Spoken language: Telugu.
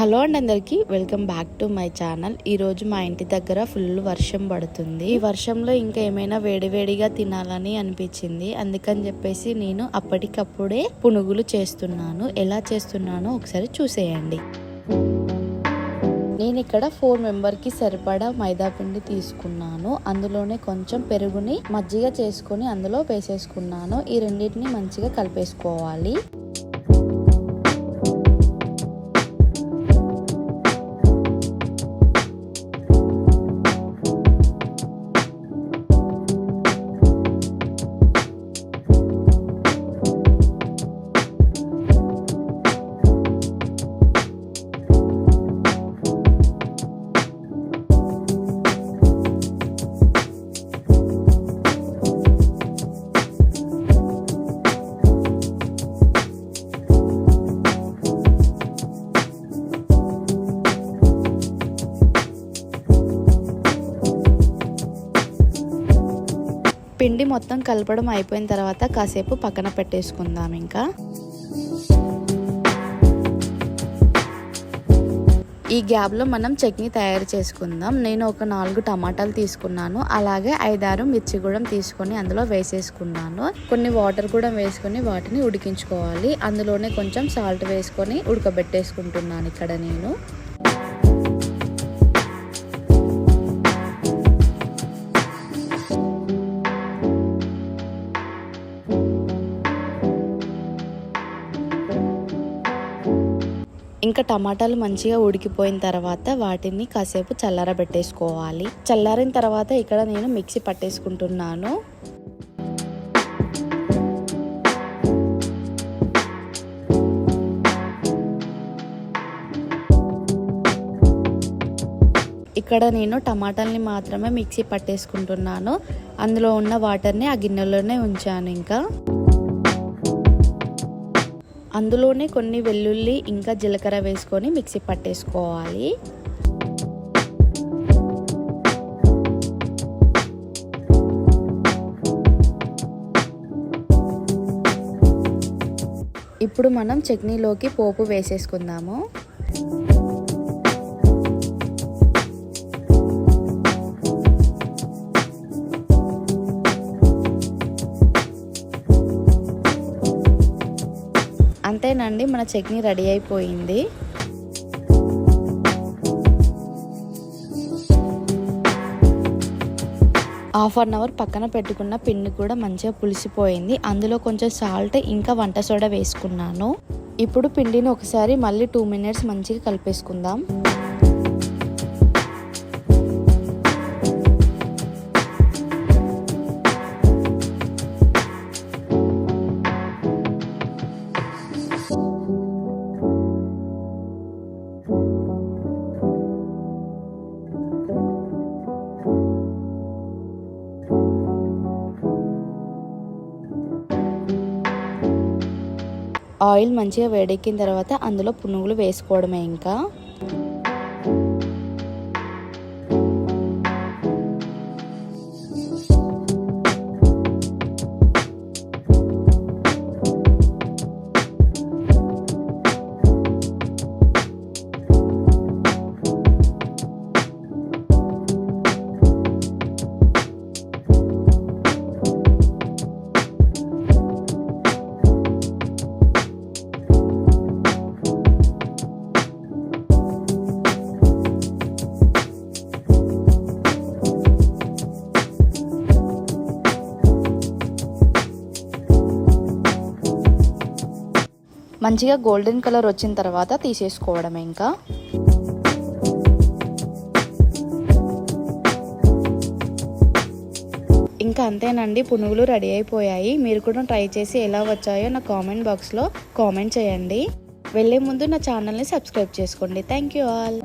హలో అండి, అందరికి welcome back to my channel. ఈ రోజు మా ఇంటి దగ్గర ఫుల్ వర్షం పడుతుంది. ఈ వర్షంలో ఇంకా ఏమైనా వేడివేడిగా తినాలని అనిపించింది. అందుకని చెప్పేసి నేను అప్పటికప్పుడే పునుగులు చేస్తున్నాను. ఎలా చేస్తున్నానో ఒకసారి చూసేయండి. నేను ఇక్కడ 4 మెంబర్కి సరిపడా మైదా పిండి తీసుకున్నాను. అందులోనే కొంచెం పెరుగుని మజ్జిగ చేసుకొని అందులో వేసేసుకున్నాను. ఈ రెండింటిని మంచిగా కలిపేసుకోవాలి. పిండి మొత్తం కలపడం అయిపోయిన తర్వాత కాసేపు పక్కన పెట్టేసుకుందాం. ఇంకా ఈ గ్యాప్లో మనం చట్నీ తయారు చేసుకుందాం. నేను ఒక 4 టమాటాలు తీసుకున్నాను. అలాగే 5-6 మిర్చి కూడా తీసుకొని అందులో వేసేసుకున్నాను. కొన్ని వాటర్ కూడా వేసుకొని వాటిని ఉడికించుకోవాలి. అందులోనే కొంచెం సాల్ట్ వేసుకొని ఉడకబెట్టేసుకుంటున్నాను ఇక్కడ నేను. ఇంకా టమాటాలు మంచిగా ఉడికిపోయిన తర్వాత వాటిని కాసేపు చల్లారబెట్టేసుకోవాలి. చల్లారిన తర్వాత ఇక్కడ నేను మిక్సీ పట్టేసుకుంటున్నాను. ఇక్కడ నేను టమాటాలని మాత్రమే మిక్సీ పట్టేసుకుంటున్నాను. అందులో ఉన్న వాటర్ని ఆ గిన్నెలోనే ఉంచాను. ఇంకా అందులోనే కొన్ని వెల్లుల్లి ఇంకా జీలకర్ర వేసుకొని మిక్సీ పట్టేసుకోవాలి. ఇప్పుడు మనం చట్నీలోకి పోపు వేసేసుకుందాము. అంతేనండి, మన చట్నీ రెడీ అయిపోయింది. హాఫ్ అన్ అవర్ పక్కన పెట్టుకున్న పిండి కూడా మంచిగా పులిసిపోయింది. అందులో కొంచెం సాల్ట్ ఇంకా వంట సోడా వేసుకున్నాను. ఇప్పుడు పిండిని ఒకసారి మళ్ళీ 2 మినిట్స్ మంచిగా కలిపేసుకుందాం. ఆయిల్ మంచిగా వేడెక్కిన తర్వాత అందులో పునుగులు వేసుకోవడమే. ఇంకా మంచిగా గోల్డెన్ కలర్ వచ్చిన తర్వాత తీసేసుకోవడమే. ఇంకా అంతేనండి, పునుగులు రెడీ అయిపోయాయి. మీరు కూడా ట్రై చేసి ఎలా వచ్చాయో నా కామెంట్ బాక్స్లో కామెంట్ చేయండి. వెళ్ళే ముందు నా ఛానల్ని సబ్స్క్రైబ్ చేసుకోండి. Thank you all.